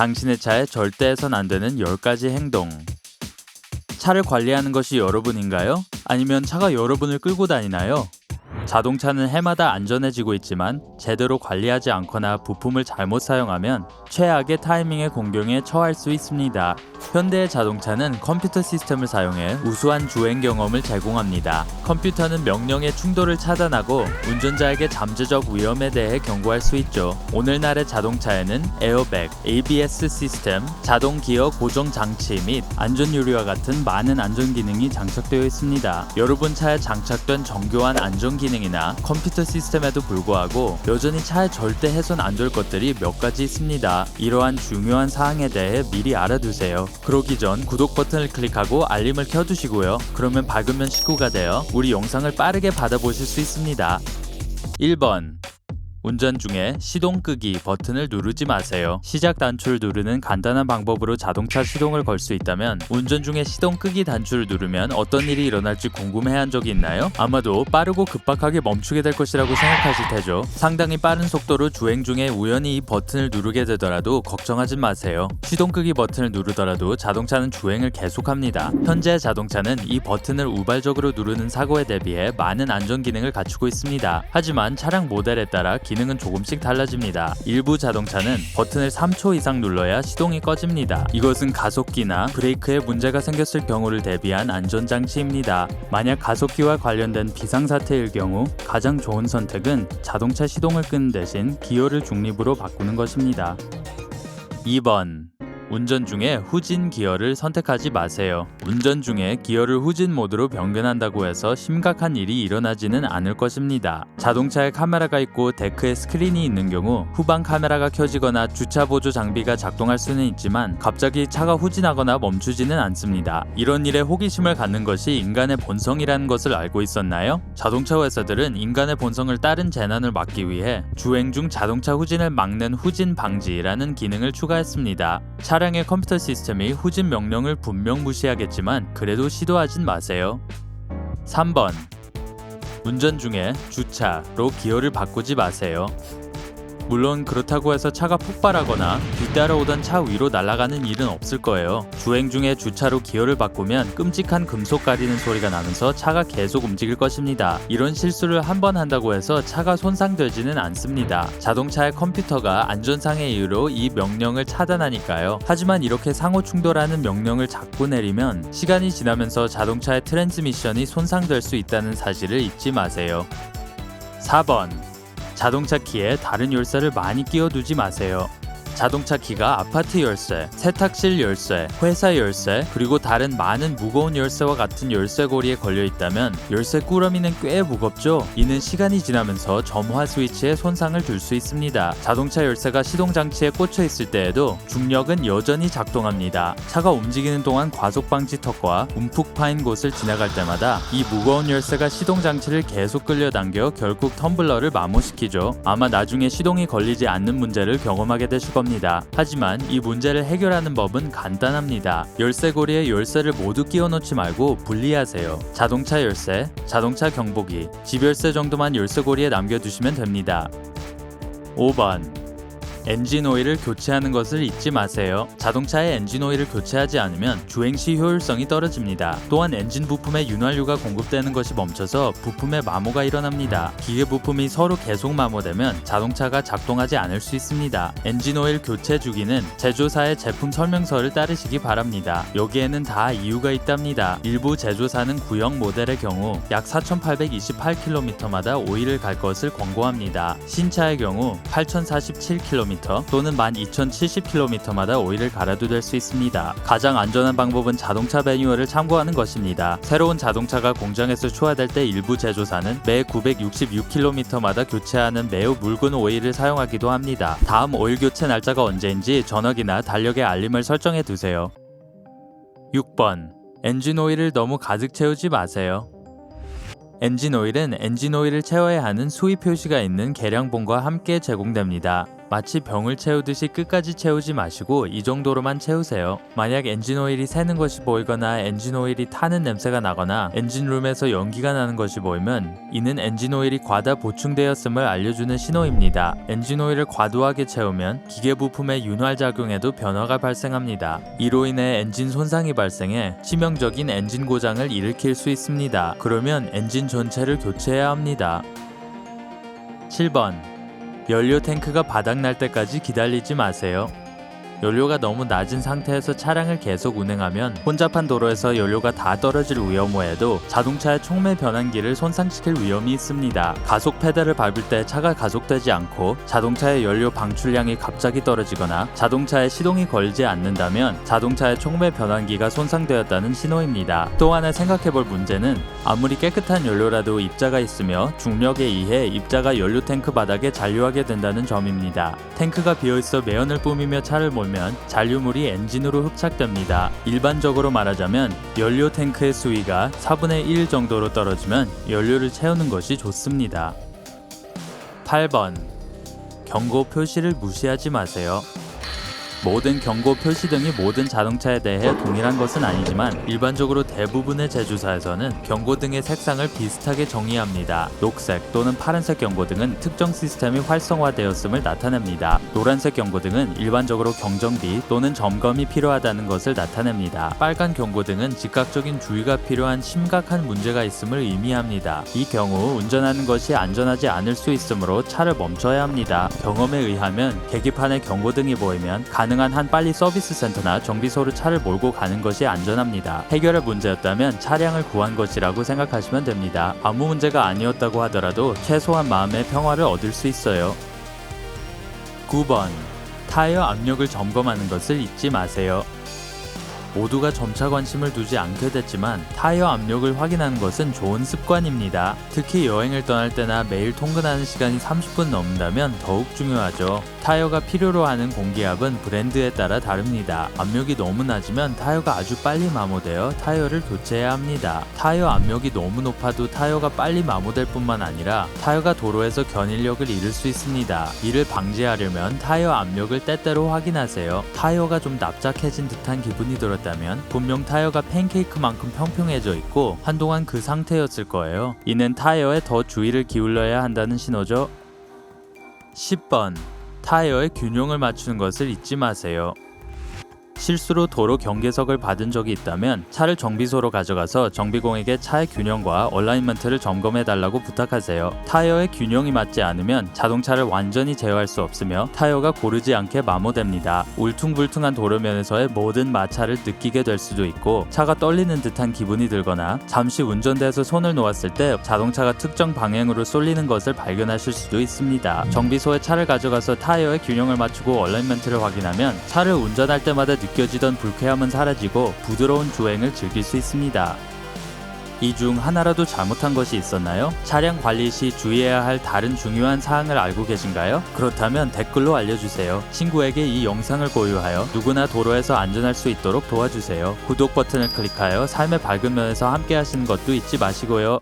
당신의 차에 절대 해선 안 되는 10가지 행동. 차를 관리하는 것이 여러분인가요? 아니면 차가 여러분을 끌고 다니나요? 자동차는 해마다 안전해지고 있지만 제대로 관리하지 않거나 부품을 잘못 사용하면 최악의 타이밍의 공경에 처할 수 있습니다. 현대의 자동차는 컴퓨터 시스템을 사용해 우수한 주행 경험을 제공합니다. 컴퓨터는 명령의 충돌을 차단하고 운전자에게 잠재적 위험에 대해 경고할 수 있죠. 오늘날의 자동차에는 에어백, ABS 시스템, 자동 기어 고정 장치 및 안전 유리와 같은 많은 안전 기능이 장착되어 있습니다. 여러분 차에 장착된 정교한 안전 기능이나 컴퓨터 시스템에도 불구하고 여전히 차에 절대 해선 안 될 것들이 몇 가지 있습니다. 이러한 중요한 사항에 대해 미리 알아두세요. 그러기 전 구독 버튼을 클릭하고 알림을 켜두시고요. 그러면 밝으면 식구가 되어 우리 영상을 빠르게 받아보실 수 있습니다. 1번. 운전 중에 시동 끄기 버튼을 누르지 마세요. 시작 단추를 누르는 간단한 방법으로 자동차 시동을 걸 수 있다면 운전 중에 시동 끄기 단추를 누르면 어떤 일이 일어날지 궁금해한 적이 있나요? 아마도 빠르고 급박하게 멈추게 될 것이라고 생각하실 테죠. 상당히 빠른 속도로 주행 중에 우연히 이 버튼을 누르게 되더라도 걱정하지 마세요. 시동 끄기 버튼을 누르더라도 자동차는 주행을 계속합니다. 현재 자동차는 이 버튼을 우발적으로 누르는 사고에 대비해 많은 안전 기능을 갖추고 있습니다. 하지만 차량 모델에 따라 기능은 조금씩 달라집니다. 일부 자동차는 버튼을 3초 이상 눌러야 시동이 꺼집니다. 이것은 가속기나 브레이크에 문제가 생겼을 경우를 대비한 안전장치입니다. 만약 가속기와 관련된 비상사태일 경우 가장 좋은 선택은 자동차 시동을 끄는 대신 기어를 중립으로 바꾸는 것입니다. 2번. 운전 중에 후진 기어를 선택하지 마세요. 운전 중에 기어를 후진 모드로 변경한다고 해서 심각한 일이 일어나지는 않을 것입니다. 자동차에 카메라가 있고 데크에 스크린이 있는 경우 후방 카메라가 켜지거나 주차 보조 장비가 작동할 수는 있지만 갑자기 차가 후진하거나 멈추지는 않습니다. 이런 일에 호기심을 갖는 것이 인간의 본성이라는 것을 알고 있었나요? 자동차 회사들은 인간의 본성을 따른 재난을 막기 위해 주행 중 자동차 후진을 막는 후진 방지라는 기능을 추가했습니다. 차량의 컴퓨터 시스템이 후진 명령을 분명 무시하겠지만 그래도 시도하진 마세요. 3번. 운전 중에 주차로 기어를 바꾸지 마세요. 물론 그렇다고 해서 차가 폭발하거나 뒤따라오던 차 위로 날아가는 일은 없을 거예요. 주행 중에 주차로 기어를 바꾸면 끔찍한 금속 가리는 소리가 나면서 차가 계속 움직일 것입니다. 이런 실수를 한 번 한다고 해서 차가 손상되지는 않습니다. 자동차의 컴퓨터가 안전상의 이유로 이 명령을 차단하니까요. 하지만 이렇게 상호 충돌하는 명령을 자꾸 내리면 시간이 지나면서 자동차의 트랜스미션이 손상될 수 있다는 사실을 잊지 마세요. 4번. 자동차 키에 다른 열쇠를 많이 끼워두지 마세요. 자동차 키가 아파트 열쇠, 세탁실 열쇠, 회사 열쇠, 그리고 다른 많은 무거운 열쇠와 같은 열쇠고리에 걸려 있다면 열쇠 꾸러미는 꽤 무겁죠? 이는 시간이 지나면서 점화 스위치에 손상을 줄 수 있습니다. 자동차 열쇠가 시동 장치에 꽂혀 있을 때에도 중력은 여전히 작동합니다. 차가 움직이는 동안 과속 방지 턱과 움푹 파인 곳을 지나갈 때마다 이 무거운 열쇠가 시동 장치를 계속 끌려당겨 결국 텀블러를 마모시키죠. 아마 나중에 시동이 걸리지 않는 문제를 경험하게 되실 겁니다. 하지만 이 문제를 해결하는 법은 간단합니다. 열쇠고리에 열쇠를 모두 끼워 넣지 말고 분리하세요. 자동차 열쇠, 자동차 경보기, 집 열쇠 정도만 열쇠고리에 남겨두시면 됩니다. 5번. 엔진 오일을 교체하는 것을 잊지 마세요. 자동차의 엔진 오일을 교체하지 않으면 주행 시 효율성이 떨어집니다. 또한 엔진 부품에 윤활유가 공급되는 것이 멈춰서 부품에 마모가 일어납니다. 기계 부품이 서로 계속 마모되면 자동차가 작동하지 않을 수 있습니다. 엔진 오일 교체 주기는 제조사의 제품 설명서를 따르시기 바랍니다. 여기에는 다 이유가 있답니다. 일부 제조사는 구형 모델의 경우 약 4,828km마다 오일을 갈 것을 권고합니다. 신차의 경우 8,047km 또는 12,070km마다 오일을 갈아도 될 수 있습니다. 가장 안전한 방법은 자동차 매뉴얼을 참고하는 것입니다. 새로운 자동차가 공장에서 초화될 때 일부 제조사는 매 966km마다 교체하는 매우 묽은 오일을 사용하기도 합니다. 다음 오일 교체 날짜가 언제인지 전화기나 달력에 알림을 설정해 두세요. 6번. 엔진 오일을 너무 가득 채우지 마세요. 엔진 오일은 엔진 오일을 채워야 하는 수위 표시가 있는 계량본과 함께 제공됩니다. 마치 병을 채우듯이 끝까지 채우지 마시고 이 정도로만 채우세요. 만약 엔진오일이 새는 것이 보이거나 엔진오일이 타는 냄새가 나거나 엔진룸에서 연기가 나는 것이 보이면 이는 엔진오일이 과다 보충되었음을 알려주는 신호입니다. 엔진오일을 과도하게 채우면 기계 부품의 윤활작용에도 변화가 발생합니다. 이로 인해 엔진 손상이 발생해 치명적인 엔진 고장을 일으킬 수 있습니다. 그러면 엔진 전체를 교체해야 합니다. 7번. 연료 탱크가 바닥날 때까지 기다리지 마세요. 연료가 너무 낮은 상태에서 차량을 계속 운행하면 혼잡한 도로에서 연료가 다 떨어질 위험에도 자동차의 촉매 변환기를 손상시킬 위험이 있습니다. 가속 페달을 밟을 때 차가 가속되지 않고 자동차의 연료 방출량이 갑자기 떨어지거나 자동차에 시동이 걸리지 않는다면 자동차의 촉매 변환기가 손상되었다는 신호입니다. 또 하나 생각해볼 문제는 아무리 깨끗한 연료라도 입자가 있으며 중력에 의해 입자가 연료 탱크 바닥에 잔류하게 된다는 점입니다. 탱크가 비어있어 매연을 뿜으며 차를 몰면 잔류물이 엔진으로 흡착됩니다. 일반적으로 말하자면 연료 탱크의 수위가 4분의 1 정도로 떨어지면 연료를 채우는 것이 좋습니다. 8번. 경고 표시를 무시하지 마세요. 모든 경고 표시등이 모든 자동차에 대해 동일한 것은 아니지만 일반적으로 대부분의 제조사에서는 경고등의 색상을 비슷하게 정의합니다. 녹색 또는 파란색 경고등은 특정 시스템이 활성화되었음을 나타냅니다. 노란색 경고등은 일반적으로 경정비 또는 점검이 필요하다는 것을 나타냅니다. 빨간 경고등은 즉각적인 주의가 필요한 심각한 문제가 있음을 의미합니다. 이 경우 운전하는 것이 안전하지 않을 수 있으므로 차를 멈춰야 합니다. 경험에 의하면 계기판에 경고등이 보이면 가능한 한 빨리 서비스 센터나 정비소로 차를 몰고 가는 것이 안전합니다. 해결할 문제였다면 차량을 구한 것이라고 생각하시면 됩니다. 아무 문제가 아니었다고 하더라도 최소한 마음의 평화를 얻을 수 있어요. 9번. 타이어 압력을 점검하는 것을 잊지 마세요. 모두가 점차 관심을 두지 않게 됐지만 타이어 압력을 확인하는 것은 좋은 습관입니다. 특히 여행을 떠날 때나 매일 통근하는 시간이 30분 넘는다면 더욱 중요하죠. 타이어가 필요로 하는 공기압은 브랜드에 따라 다릅니다. 압력이 너무 낮으면 타이어가 아주 빨리 마모되어 타이어를 교체해야 합니다. 타이어 압력이 너무 높아도 타이어가 빨리 마모될 뿐만 아니라 타이어가 도로에서 견인력을 잃을 수 있습니다. 이를 방지하려면 타이어 압력을 때때로 확인하세요. 타이어가 좀 납작해진 듯한 기분이 들었다면 분명 타이어가 팬케이크만큼 평평해져 있고 한동안 그 상태였을 거예요. 이는 타이어에 더 주의를 기울여야 한다는 신호죠. 10번. 타이어의 균형을 맞추는 것을 잊지 마세요. 실수로 도로 경계석을 받은 적이 있다면 차를 정비소로 가져가서 정비공에게 차의 균형과 얼라인먼트를 점검해달라고 부탁하세요. 타이어의 균형이 맞지 않으면 자동차를 완전히 제어할 수 없으며 타이어가 고르지 않게 마모됩니다. 울퉁불퉁한 도로면에서의 모든 마찰을 느끼게 될 수도 있고 차가 떨리는 듯한 기분이 들거나 잠시 운전대에서 손을 놓았을 때 자동차가 특정 방향으로 쏠리는 것을 발견하실 수도 있습니다. 정비소에 차를 가져가서 타이어의 균형을 맞추고 얼라인먼트를 확인하면 차를 운전할 때마다 느껴지던 불쾌함은 사라지고 부드러운 주행을 즐길 수 있습니다. 이 중 하나라도 잘못한 것이 있었나요? 차량 관리 시 주의해야 할 다른 중요한 사항을 알고 계신가요? 그렇다면 댓글로 알려주세요. 친구에게 이 영상을 공유하여 누구나 도로에서 안전할 수 있도록 도와주세요. 구독 버튼을 클릭하여 삶의 밝은 면에서 함께 하시는 것도 잊지 마시고요.